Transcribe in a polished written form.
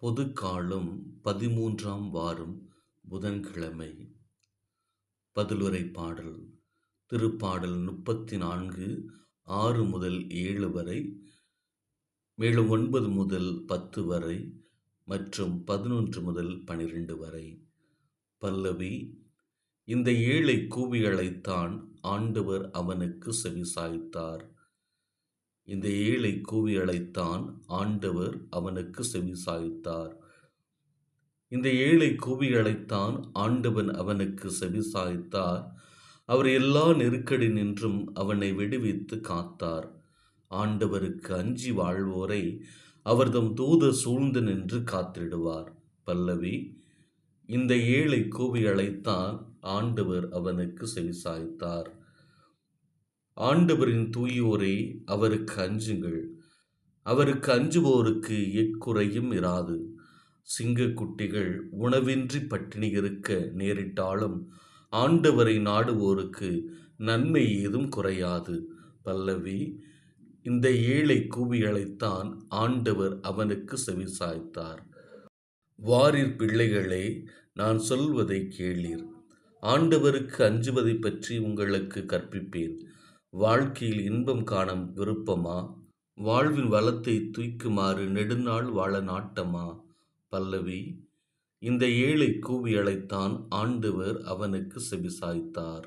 பொதுக்காலம் 13ஆம் வாரம் புதன்கிழமை. பதிலுரை பாடல். திருப்பாடல் 34 6 முதல் 7 வரை, மேலும் 9 முதல் 10 வரை மற்றும் 11 முதல் 12 வரை. பல்லவி. இந்த ஏழை கூவி அழைத்தான், ஆண்டவர் அவனுக்கு செவிசாய்த்தார். இந்த ஏழை கூவி அழைத்தான், ஆண்டவர் அவனுக்கு செவிசாய்த்தார். இந்த ஏழை கூவி அழைத்தான், ஆண்டவன் அவனுக்கு செவிசாய்த்தார். அவர் எல்லா நெருக்கடி நின்றும் அவனை விடுவித்து காத்தார். ஆண்டவருக்கு அஞ்சி வாழ்வோரை அவர்தம் தூதர் சூழ்ந்து நின்று காத்திடுவார். பல்லவி. இந்த ஏழை கூவி அழைத்தான், ஆண்டவர் அவனுக்கு செவிசாய்த்தார். ஆண்டவரின் தூயோரே, அவருக்கு அஞ்சுங்கள். அவருக்கு அஞ்சுவோருக்கு எக்குறையும் இராது. சிங்கக்குட்டிகள் உணவின்றி பட்டினி இருக்க நேரிட்டாலும் ஆண்டவரை நாடுவோருக்கு நன்மை ஏதும் குறையாது. பல்லவி. இந்த ஏழை கூவி அழைத்தான், ஆண்டவர் அவனுக்கு செவிசாய்த்தார். வாரீர் பிள்ளைகளே, நான் சொல்வதை கேளீர். ஆண்டவருக்கு அஞ்சுவதை பற்றி உங்களுக்கு கற்பிப்பேன். வாழ்க்கையில் இன்பம் காண விருப்பமா? வாழ்வின் வளத்தை தூய்க்குமாறு நெடுநாள் வாழ நாட்டமா? பல்லவி. இந்த ஏழை கூவி அழைத்தான், ஆண்டவர் அவனுக்கு செவிசாய்த்தார்.